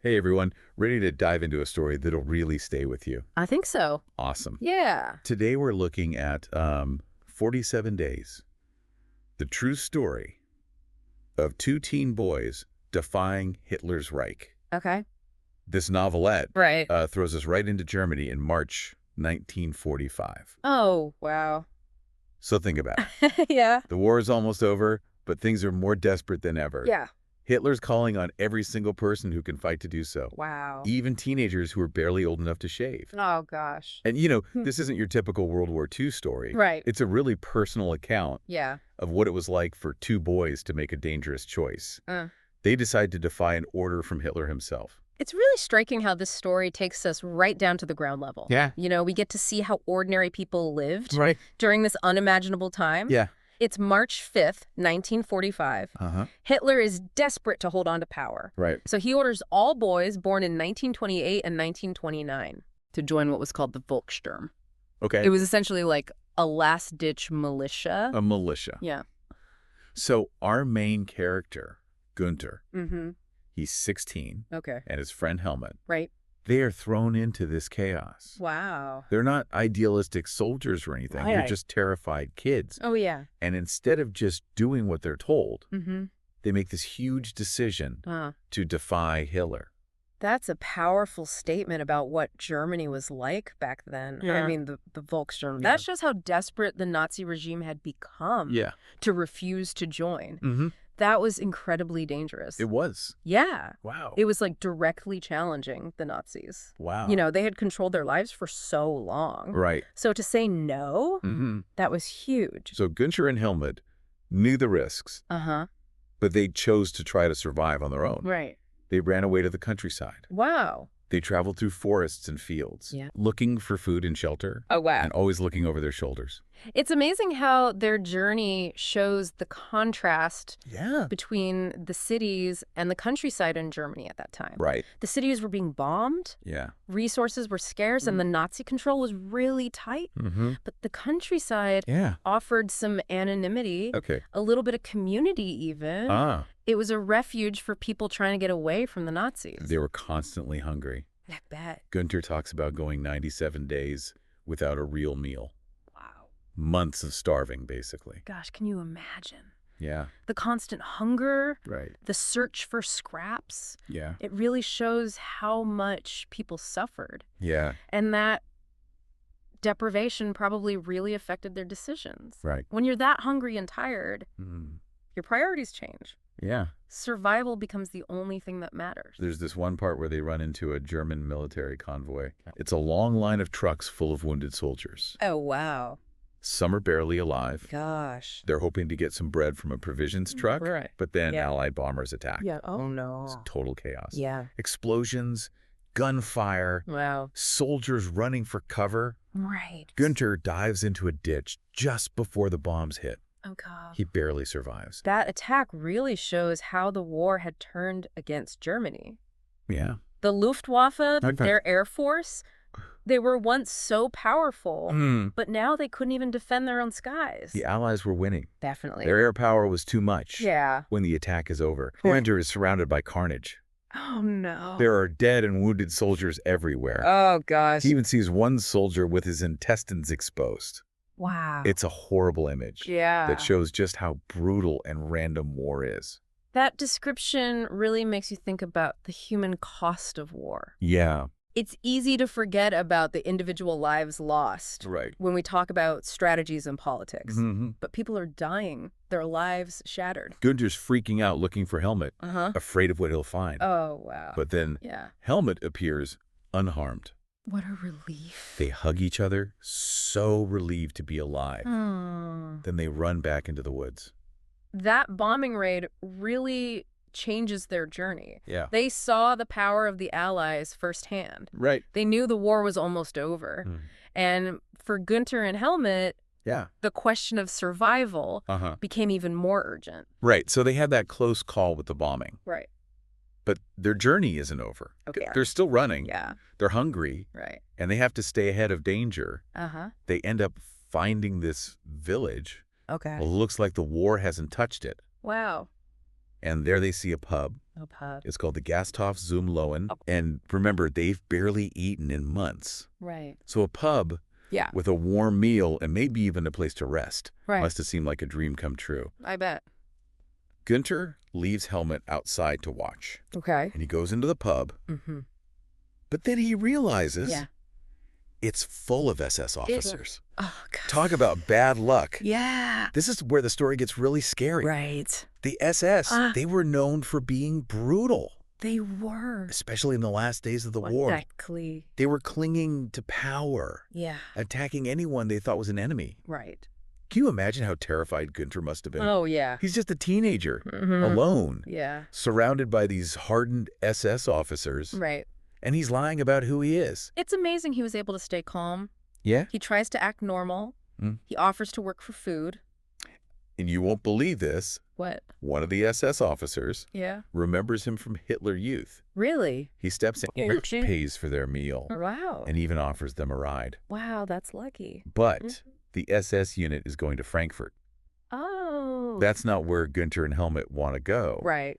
Hey everyone, ready to dive into a story that'll really stay with you. I think so. Awesome. Yeah. Today we're looking at 47 Days, the true story of two teen boys defying Hitler's Reich. Okay. This novelette Right. throws us right into Germany in March 1945. Oh, wow. So think about it. Yeah. The war is almost over, but things are more desperate than ever. Yeah. Hitler's calling on every single person who can fight to do so. Wow. Even teenagers who are barely old enough to shave. Oh, gosh. And, this isn't your typical World War II story. Right. It's a really personal account Yeah. of what it was like for two boys to make a dangerous choice. Uh. They decide to defy an order from Hitler himself. It's really striking how this story takes us right down to the ground level. Yeah. We get to see how ordinary people lived Right. during this unimaginable time. Yeah. It's March 5th, 1945. Uh-huh. Hitler is desperate to hold on to power. Right. So he orders all boys born in 1928 and 1929 to join what was called the Volkssturm. Okay. It was essentially like a last-ditch militia. A militia. Yeah. So our main character, Günter, Mm-hmm. he's 16, Okay. and his friend Helmut, Right. they are thrown into this chaos. Wow. They're not idealistic soldiers or anything. They're Right. just terrified kids. Oh, yeah. And instead of just doing what they're told, Mm-hmm. they make this huge decision to defy Hitler. That's a powerful statement about what Germany was like back then. Yeah. I mean, the Volkssturm. Yeah. That shows how desperate the Nazi regime had become to refuse to join. Mm-hmm. That was incredibly dangerous. It was. Yeah. Wow. It was like directly challenging the Nazis. Wow. They had controlled their lives for so long. Right. So to say no, Mm-hmm. that was huge. So Günter and Helmut knew the risks, Uh-huh. but they chose to try to survive on their own. Right. They ran away to the countryside. Wow. They traveled through forests and fields, Yeah. looking for food and shelter, Oh, wow. and always looking over their shoulders. It's amazing how their journey shows the contrast Yeah. between the cities and the countryside in Germany at that time. Right. The cities were being bombed, Yeah. resources were scarce, and the Nazi control was really tight. Mm-hmm. But the countryside Yeah. offered some anonymity, Okay. a little bit of community even. Ah. It was a refuge for people trying to get away from the Nazis. They were constantly hungry. I bet. Günter talks about going 97 days without a real meal. Wow. Months of starving, basically. Gosh, can you imagine? Yeah. The constant hunger, Right. the search for scraps. Yeah. It really shows how much people suffered. Yeah. And that deprivation probably really affected their decisions. Right. When you're that hungry and tired, your priorities change. Yeah. Survival becomes the only thing that matters. There's this one part where they run into a German military convoy. It's a long line of trucks full of wounded soldiers. Oh, wow. Some are barely alive. Gosh. They're hoping to get some bread from a provisions truck, Right. but then Yeah. Allied bombers attack. Yeah. Oh, no. It's total chaos. Yeah. Explosions, gunfire, Wow. soldiers running for cover. Right. Günter dives into a ditch just before the bombs hit. Oh, God. He barely survives. That attack really shows how the war had turned against Germany. Yeah. The Luftwaffe, Okay. their air force, they were once so powerful, but now they couldn't even defend their own skies. The Allies were winning. Definitely. Their air power was too much. Yeah. When the attack is over, Yeah. Günter is surrounded by carnage. Oh, no. There are dead and wounded soldiers everywhere. Oh, gosh. He even sees one soldier with his intestines exposed. Wow. It's a horrible image Yeah. that shows just how brutal and random war is. That description really makes you think about the human cost of war. Yeah. It's easy to forget about the individual lives lost Right. when we talk about strategies and politics. Mm-hmm. But people are dying, their lives shattered. Günter's freaking out looking for Helmut, Uh-huh. afraid of what he'll find. Oh, wow. But then Yeah. Helmut appears unharmed. What a relief. They hug each other, so relieved to be alive. Hmm. Then they run back into the woods. That bombing raid really changes their journey. Yeah. They saw the power of the Allies firsthand. Right. They knew the war was almost over. And for Günter and Helmut, Yeah. the question of survival Uh-huh. became even more urgent. Right. So they had that close call with the bombing. Right. But their journey isn't over. Okay. They're still running. Yeah. They're hungry. Right. And they have to stay ahead of danger. Uh-huh. They end up finding this village. Okay. Well, it looks like the war hasn't touched it. Wow. And there they see a pub. Oh, pub. It's called the Gasthof zum Lohen. And remember, they've barely eaten in months. Right. So a pub with a warm meal and maybe even a place to rest must have seemed like a dream come true. I bet. Günter leaves Helmut outside to watch. Okay. And he goes into the pub. But then he realizes it's full of SS officers. Oh, God. Talk about bad luck. Yeah. This is where the story gets really scary. Right. The SS, they were known for being brutal. They were. Especially in the last days of the war. Exactly. They were clinging to power. Yeah. Attacking anyone they thought was an enemy. Right. Can you imagine how terrified Günter must have been? Oh, yeah. He's just a teenager, alone, Yeah. surrounded by these hardened SS officers. Right. And he's lying about who he is. It's amazing he was able to stay calm. Yeah? He tries to act normal. He offers to work for food. And you won't believe this. What? One of the SS officers remembers him from Hitler Youth. Really? He steps in, pays for their meal, Wow. and even offers them a ride. Wow, that's lucky. But the SS unit is going to Frankfurt. Oh. That's not where Günter and Helmut want to go. Right.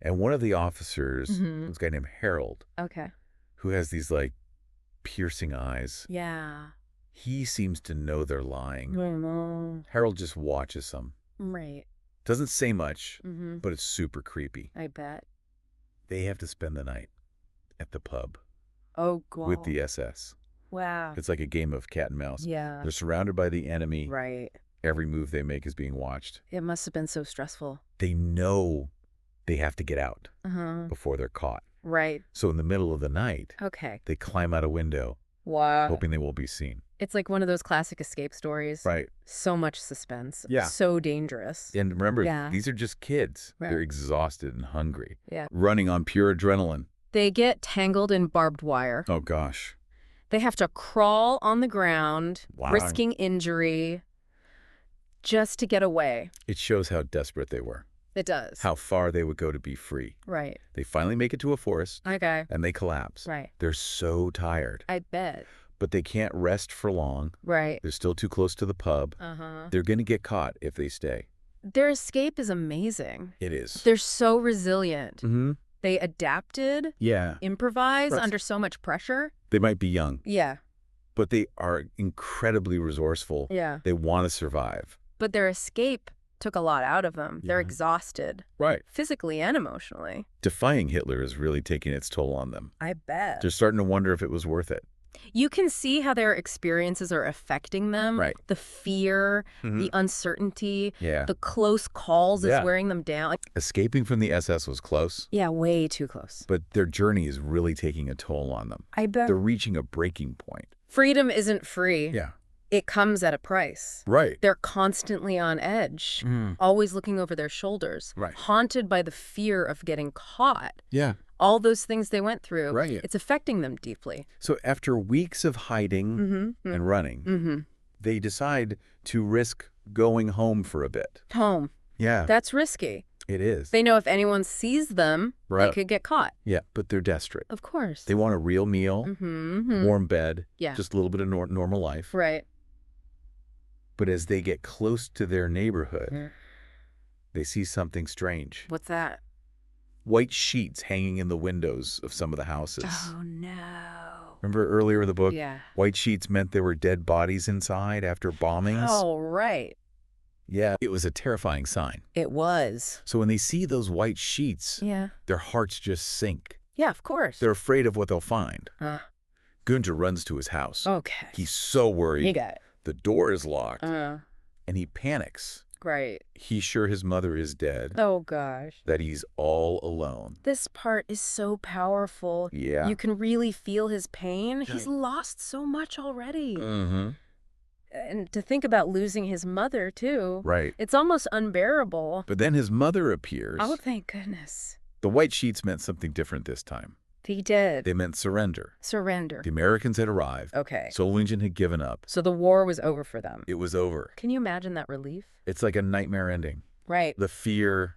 And one of the officers, this guy named Harold, Okay. who has these, like, piercing eyes. Yeah. He seems to know they're lying. No. Harold just watches them. Right. Doesn't say much, but it's super creepy. I bet. They have to spend the night at the pub Oh, God. with the SS. Wow. It's like a game of cat and mouse. Yeah. They're surrounded by the enemy. Right. Every move they make is being watched. It must have been so stressful. They know they have to get out Uh-huh. before they're caught. Right. So in the middle of the night, Okay. they climb out a window, Wow. hoping they won't be seen. It's like one of those classic escape stories. Right. So much suspense. Yeah. So dangerous. And remember, Yeah. these are just kids. Right. They're exhausted and hungry. Yeah. Running on pure adrenaline. They get tangled in barbed wire. Oh, gosh. They have to crawl on the ground, Wow. risking injury, just to get away. It shows how desperate they were. It does. How far they would go to be free. Right. They finally make it to a forest. Okay. And they collapse. Right. They're so tired. I bet. But they can't rest for long. Right. They're still too close to the pub. Uh-huh. They're going to get caught if they stay. Their escape is amazing. It is. They're so resilient. Mm-hmm. They adapted, Yeah. improvised Right. under so much pressure. They might be young, Yeah. but they are incredibly resourceful. Yeah. They want to survive. But their escape took a lot out of them. They're Yeah. exhausted, Right. physically and emotionally. Defying Hitler is really taking its toll on them. I bet. They're starting to wonder if it was worth it. You can see how their experiences are affecting them. Right. The fear, Mhm. the uncertainty, Yeah. the close calls Yeah. is wearing them down. Like, Escaping from the SS was close, yeah, way too close. but their journey is really taking a toll on them. I bet. They're reaching a breaking point. Freedom isn't free. Yeah. It comes at a price. Right. They're constantly on edge, always looking over their shoulders, Right. haunted by the fear of getting caught. Yeah. All those things they went through, Right. it's affecting them deeply. So after weeks of hiding and running, they decide to risk going home for a bit. Home. Yeah, That's risky. it is. They know if anyone sees them, Right. they could get caught. Yeah, but they're desperate. Of course. They want a real meal, warm bed, Yeah. just a little bit of normal life. Right. But as they get close to their neighborhood, they see something strange. What's that? White sheets hanging in the windows of some of the houses. Oh, no. Remember earlier in the book, Yeah. white sheets meant there were dead bodies inside after bombings? Oh, right. Yeah, it was a terrifying sign. It was. So when they see those white sheets, Yeah. their hearts just sink. Yeah, of course. They're afraid of what they'll find. Uh, Günter runs to his house. okay. He's so worried. You got it. The door is locked, Uh, and he panics. right. He's sure his mother is dead, Oh, gosh. that he's all alone. This part is so powerful. Yeah. You can really feel his pain. He's lost so much already. Mm-hmm. And to think about losing his mother, too. Right. It's almost unbearable. But then his mother appears. Oh, thank goodness. The white sheets meant something different this time. He did. They meant surrender. Surrender. The Americans had arrived. Okay. Solingen had given up. So the war was over for them. It was over. Can you imagine that relief? It's like a nightmare ending. Right. The fear,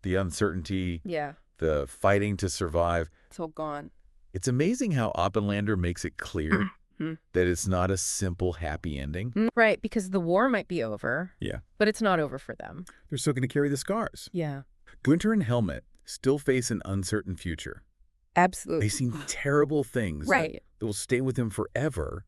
the uncertainty, Yeah. the fighting to survive. It's all gone. It's amazing how Oppenlander makes it clear that it's not a simple happy ending. Right, because the war might be over. Yeah. But it's not over for them. They're still going to carry the scars. Yeah. Günter and Helmut still face an uncertain future. Absolutely. Facing terrible things Right. that will stay with them forever,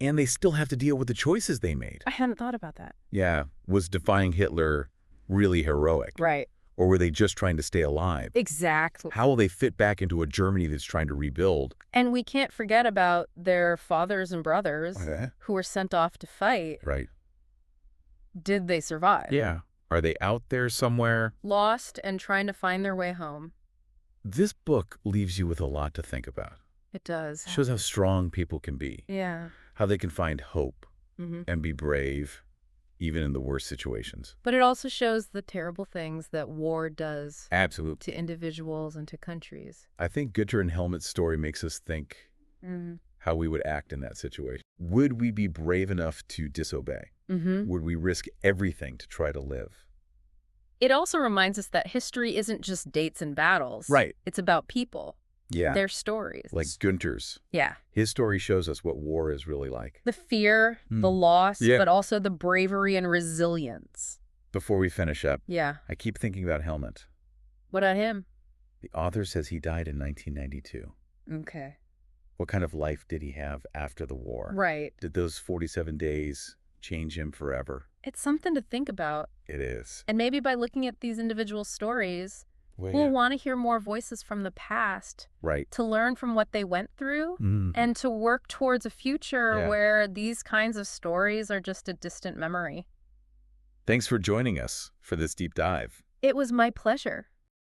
and they still have to deal with the choices they made. I hadn't thought about that. Yeah. Was defying Hitler really heroic? Right. Or were they just trying to stay alive? Exactly. How will they fit back into a Germany that's trying to rebuild? And we can't forget about their fathers and brothers who were sent off to fight. Right. Did they survive? Yeah. Are they out there somewhere? Lost and trying to find their way home. This book leaves you with a lot to think about. It does. It shows how strong people can be. Yeah. How they can find hope and be brave, even in the worst situations. But it also shows the terrible things that war does Absolutely. to individuals and to countries. I think Günter and Helmut's story makes us think how we would act in that situation. Would we be brave enough to disobey? Would we risk everything to try to live? It also reminds us that history isn't just dates and battles. Right. It's about people. Yeah. Their stories. Like Günter's. Yeah. His story shows us what war is really like. The fear, the loss, Yeah. but also the bravery and resilience. Before we finish up, Yeah. I keep thinking about Helmut. What about him? The author says he died in 1992. Okay. What kind of life did he have after the war? Right. Did those 47 days change him forever? It's something to think about. It is. And maybe by looking at these individual stories, Well, we'll yeah. want to hear more voices from the past Right. to learn from what they went through and to work towards a future Yeah. where these kinds of stories are just a distant memory. Thanks for joining us for this deep dive. It was my pleasure.